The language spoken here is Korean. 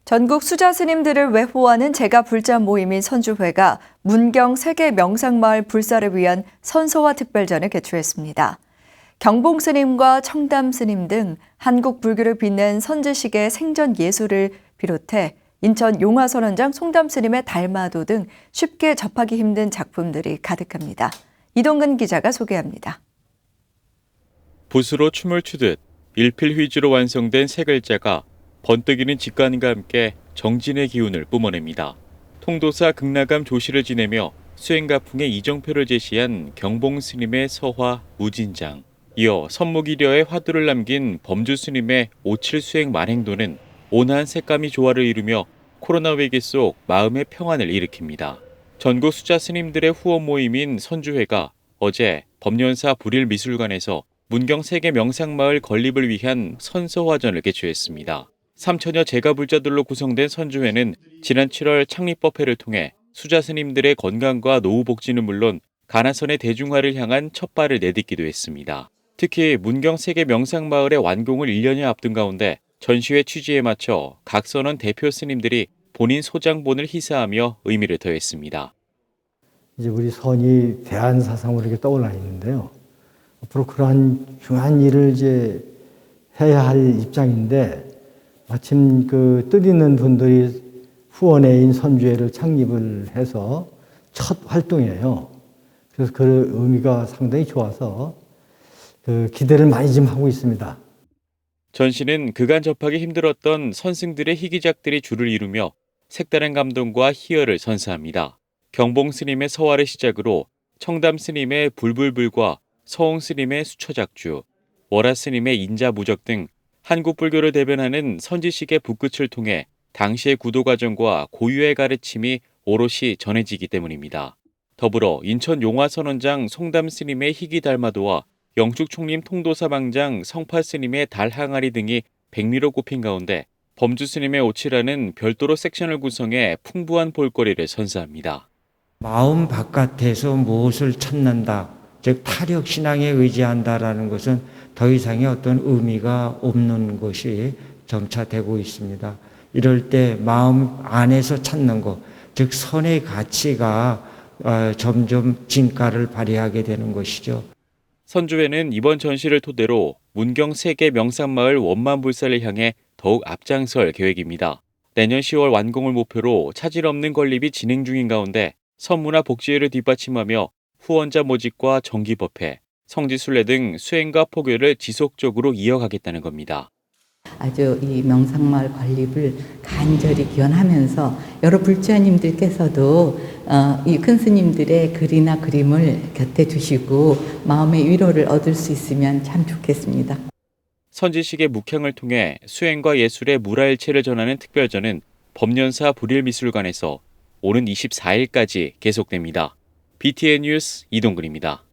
전국 수자 스님들을 외호하는 제가 불자 모임인 선주회가 문경 세계 명상마을 불사를 위한 선서와 특별전을 개최했습니다. 경봉 스님과 청담 스님 등 한국 불교를 빛낸 선지식의 생전 예술을 비롯해 인천 용화선원장 송담 스님의 달마도 등 쉽게 접하기 힘든 작품들이 가득합니다. 이동근 기자가 소개합니다. 붓으로 춤을 추듯 일필휘지로 완성된 세 글자가 번뜩이는 직관과 함께 정진의 기운을 뿜어냅니다. 통도사 극락암 조시를 지내며 수행가풍의 이정표를 제시한 경봉 스님의 서화 무진장, 이어 선무기려의 화두를 남긴 범주 스님의 오칠 수행 만행도는 온화한 색감이 조화를 이루며 코로나 위기 속 마음의 평안을 일으킵니다. 전국 수자 스님들의 후원 모임인 선주회가 어제 법련사 불일미술관에서 문경 세계 명상마을 건립을 위한 선서화전을 개최했습니다. 3천여 제가불자들로 구성된 선주회는 지난 7월 창립법회를 통해 수자 스님들의 건강과 노후 복지는 물론 가나선의 대중화를 향한 첫 발을 내딛기도 했습니다. 특히 문경 세계 명상마을의 완공을 1년여 앞둔 가운데 전시회 취지에 맞춰 각 선원 대표 스님들이 본인 소장본을 희사하며 의미를 더했습니다. 이제 우리 선이 대한사상으로 이렇게 떠올라 있는데요. 앞으로 그러한 중요한 일을 이제 해야 할 입장인데 마침 그 뜻있는 분들이 후원회인 선주회를 창립을 해서 첫 활동이에요. 그래서 그 의미가 상당히 좋아서 그 기대를 많이 좀 하고 있습니다. 전시는 그간 접하기 힘들었던 선승들의 희귀작들이 줄을 이루며 색다른 감동과 희열을 선사합니다. 경봉 스님의 서화를 시작으로 청담 스님의 불불불과 서홍 스님의 수처작주, 월화 스님의 인자무적 등 한국 불교를 대변하는 선지식의 붓끝을 통해 당시의 구도 과정과 고유의 가르침이 오롯이 전해지기 때문입니다. 더불어 인천 용화선원장 송담 스님의 희귀 달마도와 영축총림 통도사방장 성파 스님의 달 항아리 등이 백미로 꼽힌 가운데 범주 스님의 오치라는 별도로 섹션을 구성해 풍부한 볼거리를 선사합니다. 마음 바깥에서 무엇을 찾는다, 즉 타력 신앙에 의지한다라는 것은 더 이상의 어떤 의미가 없는 것이 점차 되고 있습니다. 이럴 때 마음 안에서 찾는 것, 즉 선의 가치가 점점 진가를 발휘하게 되는 것이죠. 선주회는 이번 전시를 토대로 문경 세계 명상마을 원만불사를 향해 더욱 앞장설 계획입니다. 내년 10월 완공을 목표로 차질 없는 건립이 진행 중인 가운데 선문화 복지회를 뒷받침하며 후원자 모집과 정기법회, 성지순례 등 수행과 포교를 지속적으로 이어가겠다는 겁니다. 아주 이 명상마을 건립을 간절히 기원하면서 여러 불주하님들께서도 이 큰 스님들의 글이나 그림을 곁에 두시고 마음의 위로를 얻을 수 있으면 참 좋겠습니다. 선지식의 묵향을 통해 수행과 예술의 무라일체를 전하는 특별전은 법련사 불일미술관에서 오는 24일까지 계속됩니다. BTN 뉴스 이동근입니다.